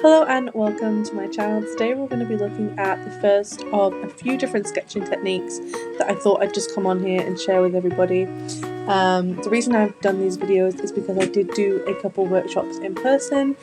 Hello and welcome to my channel. Today we're going to be looking at the first of a few different sketching techniques that I thought I'd just come on here and share with everybody. The reason I've done these videos is because I did do a couple workshops in person,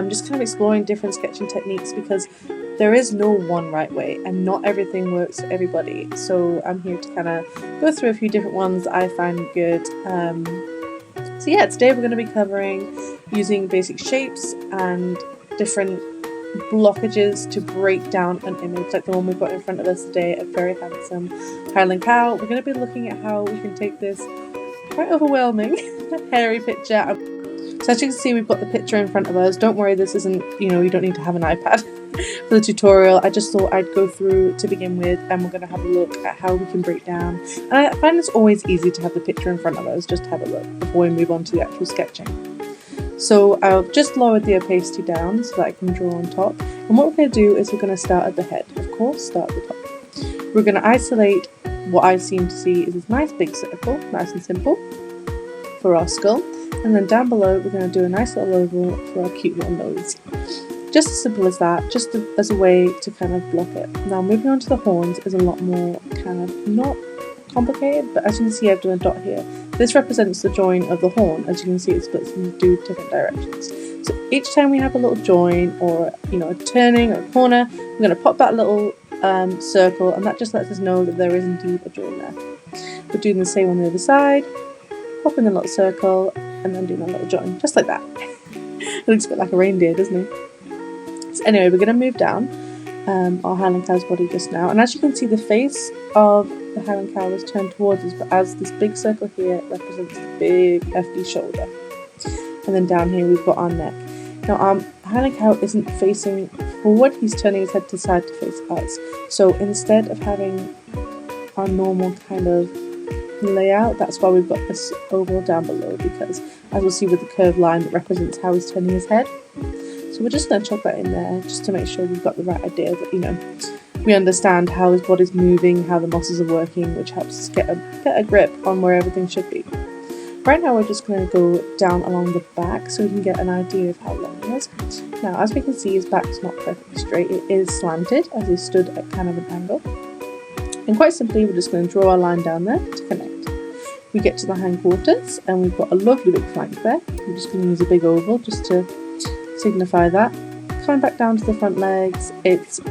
just kind of exploring different sketching techniques because there is no one right way and not everything works for everybody. So I'm here to kind of go through a few different ones that I find good. So yeah, today we're going to be covering using basic shapes and different blockages to break down an image like the one we've got in front of us today, a very handsome Highland cow. We're going to be looking at how we can take this quite overwhelming hairy picture. So as you can see, we've got the picture in front of us. Don't worry, this isn't, you don't need to have an iPad for the tutorial. I just thought I'd go through to begin with, and we're going to have a look at how we can break down. And I find it's always easy to have the picture in front of us, just to have a look before we move on to the actual sketching. So I've just lowered the opacity down so that I can draw on top. And what we're going to do is we're going to start at the head. Of course, start at the top. We're going to isolate what I seem to see is this nice big circle, nice and simple, for our skull. And then down below, we're going to do a nice little oval for our cute little nose. Just as simple as that, just as a way to kind of block it. Now moving on to the horns is a lot more kind of not complicated, but as you can see, I've done a dot here. This represents the join of the horn. As you can see, it splits into two different directions. So each time we have a little join or a turning or a corner, we're going to pop that little circle, and that just lets us know that there is indeed a join there. We're doing the same on the other side, popping the little circle and then doing a little join, just like that. It looks a bit like a reindeer, doesn't it? So anyway, we're going to move down our Highland cow's body just now, and as you can see, the face of the Highland cow is turned towards us, but as this big circle here represents the big hefty shoulder. And then down here we've got our neck. Now our Highland cow isn't facing forward, he's turning his head to side to face us. So instead of having our normal kind of layout, that's why we've got this oval down below, because as we'll see with the curved line that represents how he's turning his head. So we're just going to chuck that in there just to make sure we've got the right idea that, we understand how his body's moving, how the muscles are working, which helps us get a grip on where everything should be. Right now we're just going to go down along the back so we can get an idea of how long he is. Now as we can see, his back's not perfectly straight, it is slanted as he stood at kind of an angle. And quite simply, we're just going to draw our line down there to connect. We get to the hindquarters and we've got a lovely big flank there. I'm just going to use a big oval just to signify that. Coming back down to the front legs, it's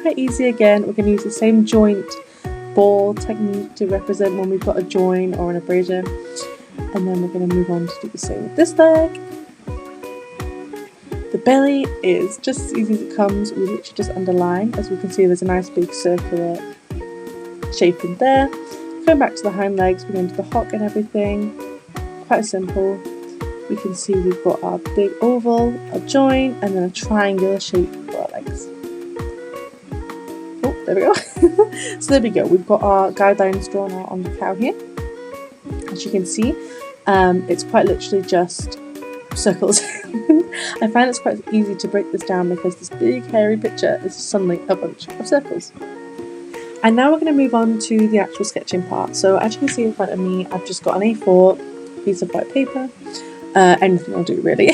quite easy again. We're going to use the same joint ball technique to represent when we've got a join or an abrasion, and then we're going to move on to do the same with this leg. The belly is just as easy as it comes. We literally just underline. As we can see, there's a nice big circular shape in there. Going back to the hind legs, we're going to the hock and everything. Quite simple. We can see we've got our big oval, a join, and then a triangular shape for our legs. Oh, there we go. So there we go. We've got our guidelines drawn out on the cow here. As you can see, it's quite literally just circles. I find it's quite easy to break this down because this big hairy picture is suddenly a bunch of circles. And now we're going to move on to the actual sketching part. So as you can see in front of me, I've just got an A4 piece of white paper. Anything will do really.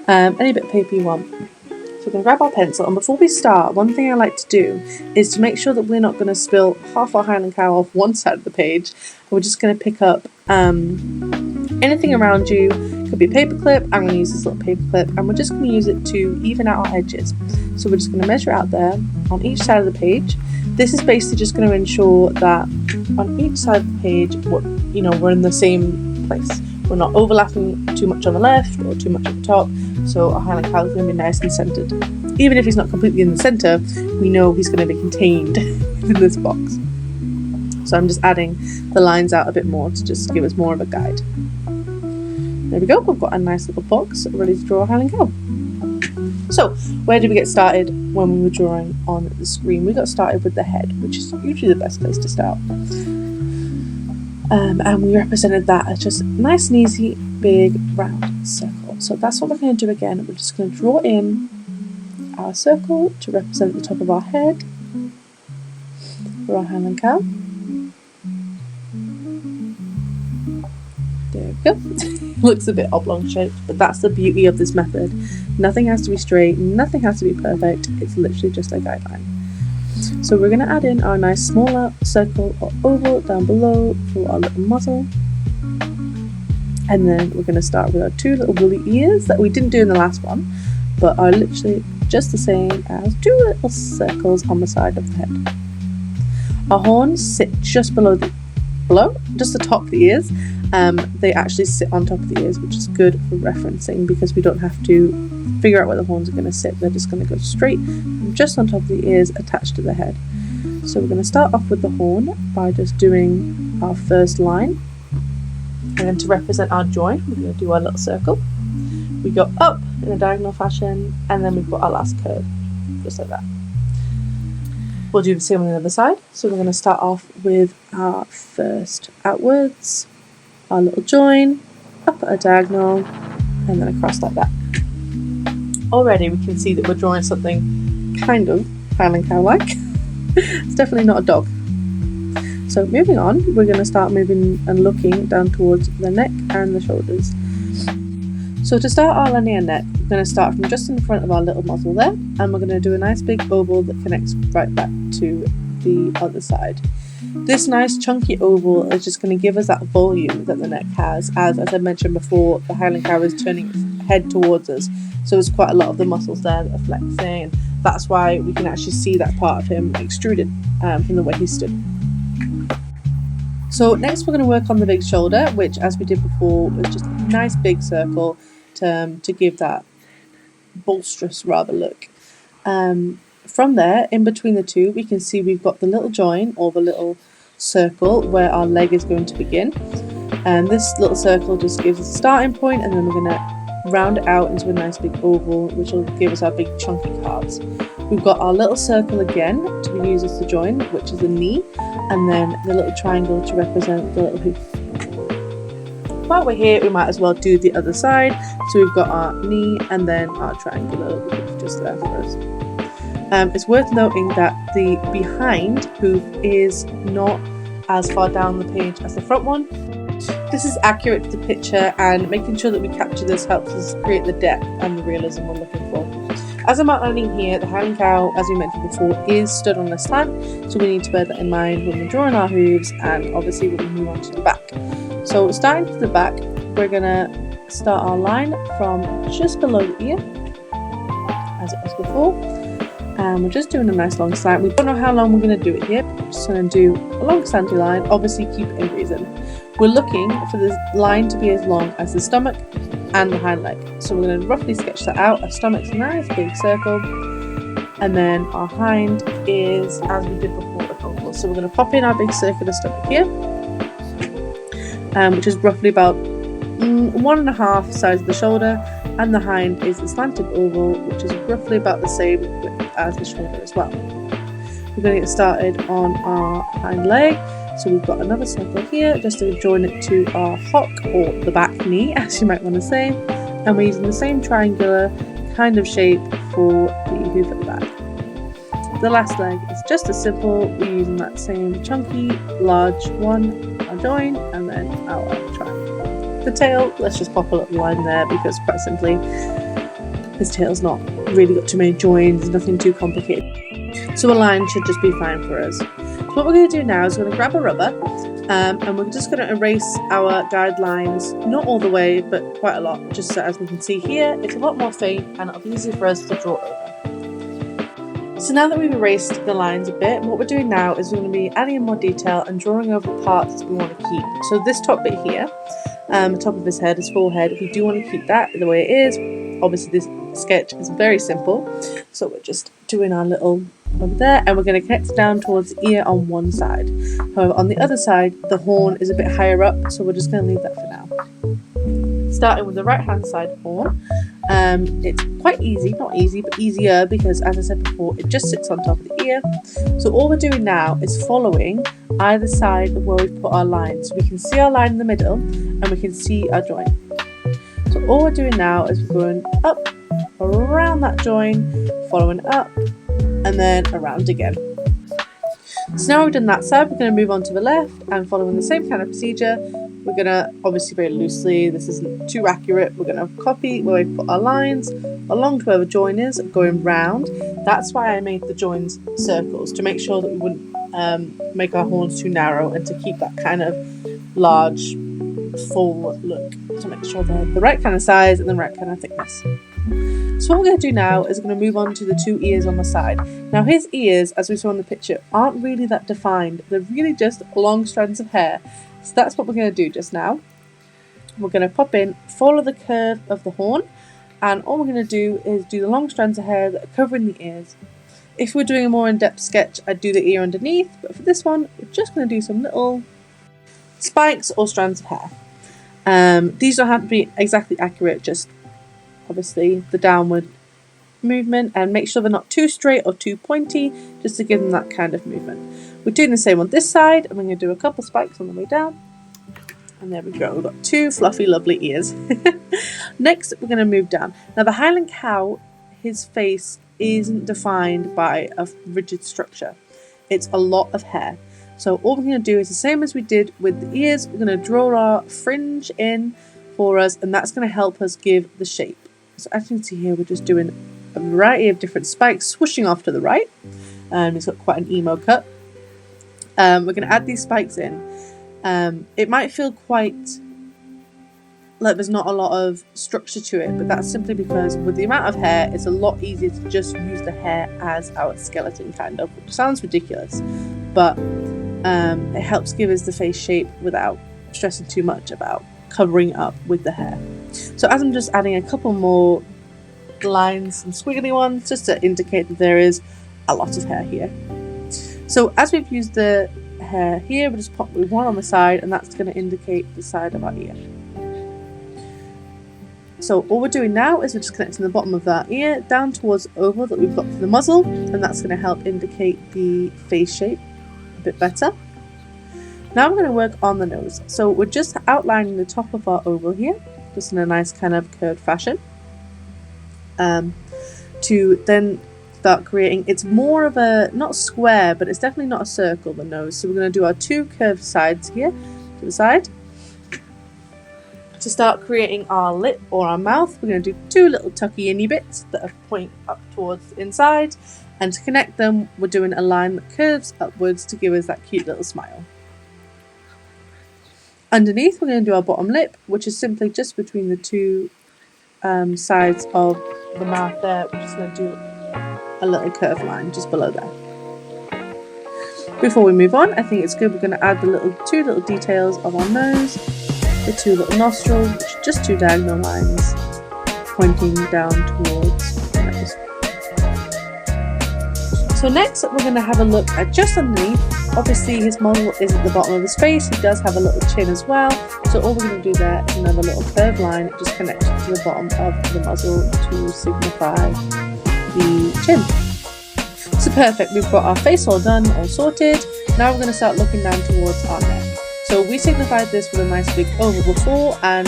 Any bit of paper you want. So we're going to grab our pencil, and before we start, one thing I like to do is to make sure that we're not going to spill half our Highland cow off one side of the page. We're just going to pick up anything around you. Could be a paper clip. I'm going to use this little paper clip, and we're just going to use it to even out our edges. So we're just going to measure out there on each side of the page. This is basically just going to ensure that on each side of the page, we're in the same place. We're not overlapping too much on the left or too much at the top, so our Highland cow is going to be nice and centered. Even if he's not completely in the center, we know he's going to be contained in this box. So I'm just adding the lines out a bit more to just give us more of a guide. There we go, we've got a nice little box ready to draw a Highland cow. So, where did we get started when we were drawing on the screen? We got started with the head, which is usually the best place to start. And we represented that as just nice and easy, big, round circle. So that's what we're going to do again. We're just going to draw in our circle to represent the top of our head for our Highland cow. There we go. Looks a bit oblong shaped, but that's the beauty of this method. Nothing has to be straight, nothing has to be perfect, it's literally just a guideline. So we're going to add in our nice smaller circle or oval down below for our little muzzle. And then we're going to start with our 2 little woolly ears that we didn't do in the last one, but are literally just the same as 2 little circles on the side of the head. Our horns sit just below just the top of the ears. They actually sit on top of the ears, which is good for referencing because we don't have to figure out where the horns are going to sit. They're just going to go straight just on top of the ears attached to the head. So we're going to start off with the horn by just doing our first line. And then to represent our join, we're going to do our little circle. We go up in a diagonal fashion, and then we've got our last curve, just like that. We'll do the same on the other side. So we're going to start off with our first outwards, our little join, up at a diagonal, and then across like that. Already we can see that we're drawing something kind of Highland cow-like. It's definitely not a dog. So moving on, we're going to start moving and looking down towards the neck and the shoulders. So to start our linear neck, we're going to start from just in front of our little muzzle there, and we're going to do a nice big oval that connects right back to the other side. This nice chunky oval is just going to give us that volume that the neck has, as I mentioned before, the Highland cow is turning its head towards us, so there's quite a lot of the muscles there that are flexing, and that's why we can actually see that part of him extruded from the way he stood. So next we're going to work on the big shoulder, which as we did before was just a nice big circle to give that bolsterous rather look. From there, in between the two, we can see we've got the little join or the little circle where our leg is going to begin. And this little circle just gives us a starting point, and then we're going to round it out into a nice big oval, which will give us our big chunky calves. We've got our little circle again to be used as the join, which is the knee, and then the little triangle to represent the little hoof. While we're here, we might as well do the other side. So we've got our knee and then our triangular hoof just there for us. It's worth noting that the behind hoof is not as far down the page as the front one. This is accurate to the picture, and making sure that we capture this helps us create the depth and the realism we're looking for. As I'm outlining here, the Highland cow, as we mentioned before, is stood on a slant, so we need to bear that in mind when we're drawing our hooves and obviously when we move on to the back. So starting to the back, we're going to start our line from just below the ear, as it was before, and we're just doing a nice long slant. We don't know how long we're going to do it here, but we're just going to do a long slanty line, obviously keep it in reason. We're looking for the line to be as long as the stomach and the hind leg. So we're going to roughly sketch that out. Our stomach's a nice big circle, and then our hind is, as we did before, an oval. So we're going to pop in our big circular stomach here, which is roughly about 1.5 size of the shoulder, and the hind is the slanted oval, which is roughly about the same width as the shoulder as well. We're going to get started on our hind leg. So we've got another circle here just to join it to our hock, or the back knee as you might want to say, and we're using the same triangular kind of shape for the hoof at the back. The last leg is just as simple. We're using that same chunky large one, our join, and then our triangle. The tail, let's just pop a little line there because quite simply his tail's not really got too many joins, there's nothing too complicated, so a line should just be fine for us. So what we're going to do now is we're going to grab a rubber and we're just going to erase our guidelines, not all the way but quite a lot, just so as we can see here it's a lot more faint and it'll be easier for us to draw over. So now that we've erased the lines a bit, what we're doing now is we're going to be adding in more detail and drawing over the parts that we want to keep. So this top bit here, the top of his head, his forehead, we do want to keep that the way it is. Obviously this sketch is very simple, so we're just doing our little over there, and we're going to connect down towards the ear on one side. However, on the other side the horn is a bit higher up, so we're just going to leave that for now. Starting with the right hand side horn, it's quite easy, not easy but easier, because as I said before it just sits on top of the ear. So all we're doing now is following either side of where we've put our line, so we can see our line in the middle and we can see our joint. So all we're doing now is we're going up around that join, following up, and then around again. So now we've done that side, we're going to move on to the left, and following the same kind of procedure, we're going to, obviously very loosely, this isn't too accurate, we're going to copy where we put our lines, along to where the join is, going round. That's why I made the joins circles, to make sure that we wouldn't make our horns too narrow, and to keep that kind of large, full look, to make sure they're the right kind of size and the right kind of thickness. So what we're going to do now is we're going to move on to the 2 ears on the side. Now his ears, as we saw in the picture, aren't really that defined. They're really just long strands of hair. So that's what we're going to do just now. We're going to pop in, follow the curve of the horn, and all we're going to do is do the long strands of hair that are covering the ears. If we're doing a more in-depth sketch, I'd do the ear underneath, but for this one, we're just going to do some little spikes or strands of hair. These don't have to be exactly accurate, just obviously the downward movement, and make sure they're not too straight or too pointy, just to give them that kind of movement. We're doing the same on this side, and we're going to do a couple spikes on the way down. And there we go, we've got 2 fluffy, lovely ears. Next, we're going to move down. Now, the Highland cow, his face isn't defined by a rigid structure. It's a lot of hair. So all we're going to do is the same as we did with the ears. We're going to draw our fringe in for us, and that's going to help us give the shape. So as you can see here, we're just doing a variety of different spikes, swooshing off to the right. It's got quite an emo cut. We're going to add these spikes in. It might feel quite like there's not a lot of structure to it, but that's simply because with the amount of hair, it's a lot easier to just use the hair as our skeleton, kind of, which sounds ridiculous, but it helps give us the face shape without stressing too much about covering up with the hair. So as I'm just adding a couple more lines and squiggly ones, just to indicate that there is a lot of hair here. So as we've used the hair here, we'll just pop with one on the side, and that's going to indicate the side of our ear. So all we're doing now is we're just connecting the bottom of that ear down towards the oval that we've got for the muzzle, and that's going to help indicate the face shape a bit better. Now we're going to work on the nose. So we're just outlining the top of our oval here, just in a nice kind of curved fashion, to then start creating, it's more of a, not square, but it's definitely not a circle, the nose. So we're going to do our 2 curved sides here to the side. To start creating our lip or our mouth, we're going to do 2 little tucky-inny bits that point up towards the inside, and to connect them, we're doing a line that curves upwards to give us that cute little smile. Underneath, we're going to do our bottom lip, which is simply just between the 2 sides of the mouth there. We're just going to do a little curved line just below there. Before we move on, I think it's good, we're going to add the 2 little details of our nose, the 2 little nostrils, which are just 2 diagonal lines pointing down towards the nose. So next, we're going to have a look at just underneath. Obviously, his model is at the bottom of his face. He does have a little chin as well. So all we're going to do there is another little curved line just connected to the bottom of the muzzle to signify the chin. So perfect, we've got our face all done, all sorted. Now we're going to start looking down towards our neck. So we signified this with a nice big oval before, and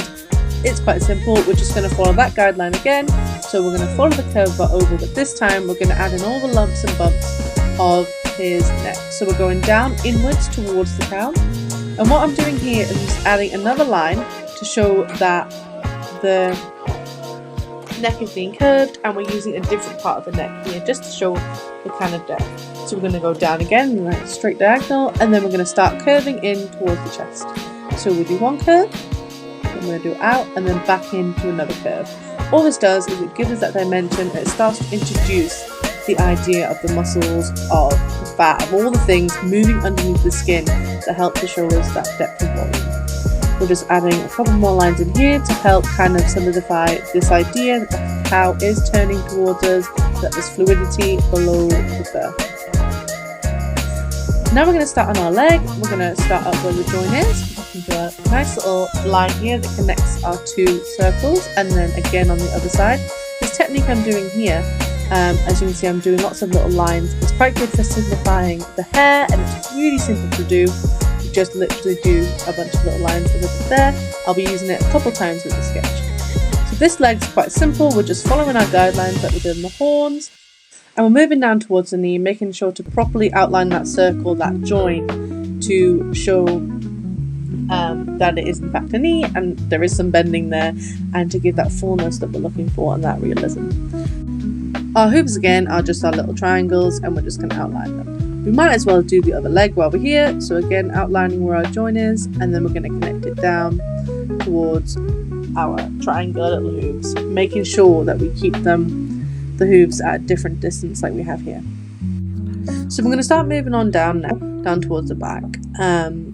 it's quite simple. We're just going to follow that guideline again. So we're going to follow the curve of our oval, but this time we're going to add in all the lumps and bumps of his neck. So we're going down inwards towards the crown. And what I'm doing here is just adding another line to show that the neck is being curved, and we're using a different part of the neck here just to show the kind of depth. So we're going to go down again, right, straight diagonal, and then we're going to start curving in towards the chest. So we do one curve, then we're going to do out, and then back into another curve. All this does is it gives us that dimension, and it starts to introduce the idea of the muscles, of the fat, of all the things moving underneath the skin that help to show us that depth of volume. We're just adding a couple more lines in here to help kind of solidify this idea that the cow is turning towards us, that there's fluidity below the fur. Now we're going to start on our leg. We're going to start up where the joint is. We can do a nice little line here that connects our 2 circles, and then again on the other side. This technique I'm doing here, as you can see, I'm doing lots of little lines. It's quite good for signifying the hair, and it's really simple to do. You just literally do a bunch of little lines as I did there. I'll be using it a couple times with the sketch. So this leg's quite simple. We're just following our guidelines that we did in the horns. And we're moving down towards the knee, making sure to properly outline that circle, that join, to show that it is in fact a knee and there is some bending there, and to give that fullness that we're looking for and that realism. Our hoops again are just our little triangles, and we're just going to outline them. We might as well do the other leg while we're here, so again outlining where our join is, and then we're going to connect it down towards our triangular little hooves, making sure that we keep the hooves at a different distance like we have here. So we're going to start moving on down now, down towards the back.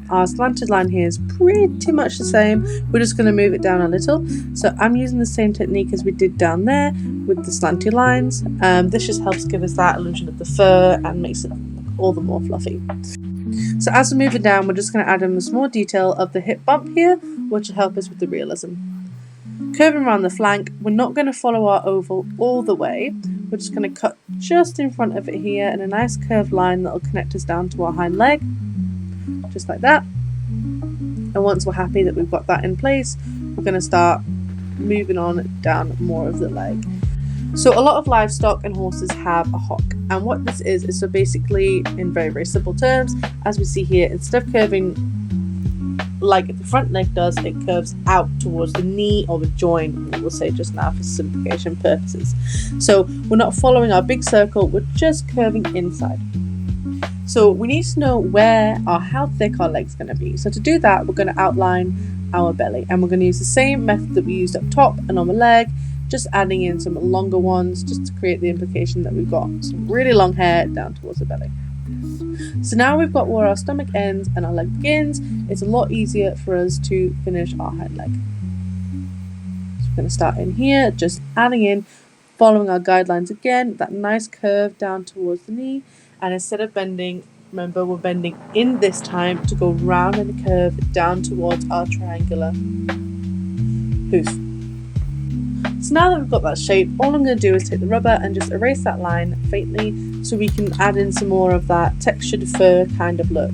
Our slanted line here is pretty much the same. We're just going to move it down a little. So I'm using the same technique as we did down there with the slanty lines. This just helps give us that illusion of the fur and makes it all the more fluffy. So as we move it down, we're just going to add in the small detail of the hip bump here, which will help us with the realism. Curving around the flank, we're not going to follow our oval all the way. We're just going to cut just in front of it here in a nice curved line that will connect us down to our hind leg, just like that. And once we're happy that we've got that in place, we're going to start moving on down more of the leg. So a lot of livestock and horses have a hock, and what this is so basically, in very, very simple terms, as we see here, instead of curving like the front leg does, it curves out towards the knee or the joint, we'll say just now for simplification purposes. So we're not following our big circle, we're just curving inside. So we need to know where or how thick our leg's going to be. So to do that, we're going to outline our belly, and we're going to use the same method that we used up top and on the leg, just adding in some longer ones just to create the implication that we've got some really long hair down towards the belly. So now we've got where our stomach ends and our leg begins, it's a lot easier for us to finish our hind leg. So we're going to start in here, just adding in, following our guidelines again, that nice curve down towards the knee, and instead of bending, remember we're bending in this time to go round in a curve down towards our triangular hoof. So now that we've got that shape, all I'm going to do is take the rubber and just erase that line faintly so we can add in some more of that textured fur kind of look,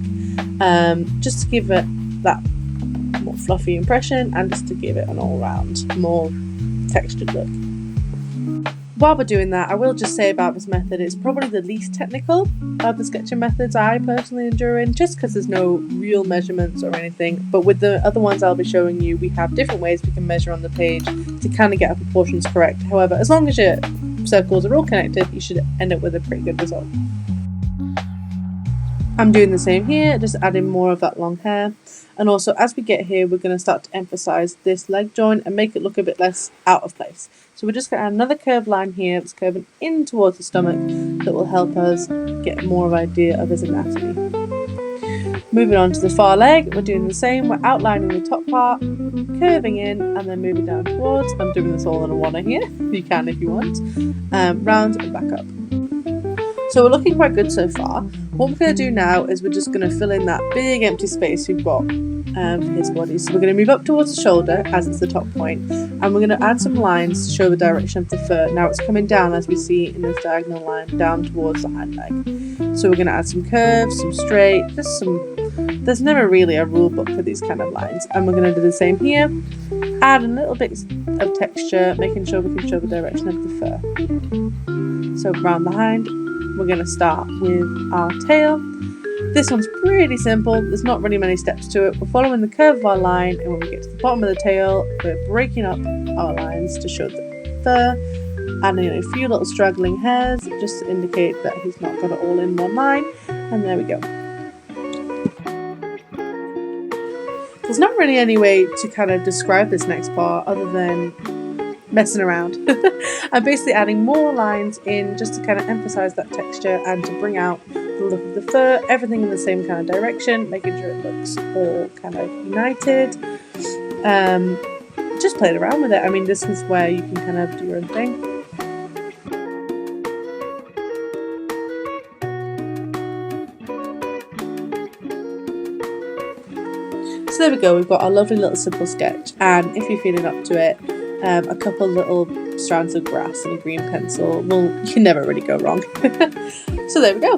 just to give it that more fluffy impression and just to give it an all-round more textured look. While we're doing that, I will just say about this method, it's probably the least technical of the sketching methods I personally enjoy in, just because there's no real measurements or anything. But with the other ones I'll be showing you, we have different ways we can measure on the page to kind of get our proportions correct. However, as long as your circles are all connected, you should end up with a pretty good result. I'm doing the same here, just adding more of that long hair. And also, as we get here, we're going to start to emphasize this leg joint and make it look a bit less out of place. So we're just going to add another curved line here that's curving in towards the stomach that will help us get more of an idea of his anatomy. Moving on to the far leg, we're doing the same. We're outlining the top part, curving in, and then moving down towards. I'm doing this all in a oneer here. You can if you want. Round and back up. So we're looking quite good so far. What we're going to do now is we're just going to fill in that big empty space we've got for his body. So we're going to move up towards the shoulder as it's the top point, and we're going to add some lines to show the direction of the fur. Now it's coming down, as we see in this diagonal line, down towards the hind leg. So we're going to add some curves, some straight, there's never really a rule book for these kind of lines. And we're going to do the same here, add a little bit of texture, making sure we can show the direction of the fur. So round the hind, we're going to start with our tail. This one's pretty simple, there's not really many steps to it. We're following the curve of our line, and when we get to the bottom of the tail, we're breaking up our lines to show the fur, adding in a few little straggling hairs just to indicate that he's not got it all in one line, and there we go. There's not really any way to kind of describe this next part other than messing around. I'm basically adding more lines in just to kind of emphasize that texture and to bring out the look of the fur, everything in the same kind of direction, making sure it looks all kind of united. Just played around with it. I mean, this is where you can kind of do your own thing. So there we go, we've got our lovely little simple sketch, and if you're feeling up to it, a couple little strands of grass and a green pencil, well, you can never really go wrong. So there we go.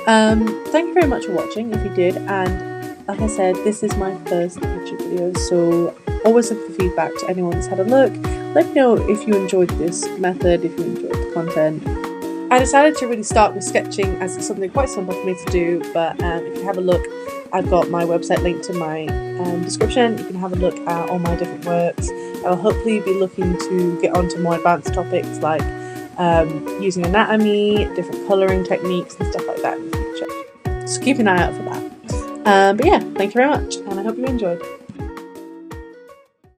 Thank you very much for watching if you did, and like I said, this is my first YouTube video, so always look for feedback to anyone that's had a look. Let me know if you enjoyed this method, if you enjoyed the content. I decided to really start with sketching as it's something quite simple for me to do, but if you have a look I've got my website linked in my description. You can have a look at all my different works. I'll hopefully be looking to get onto more advanced topics like using anatomy, different colouring techniques and stuff like that in the future. So keep an eye out for that. But yeah, thank you very much, and I hope you enjoyed.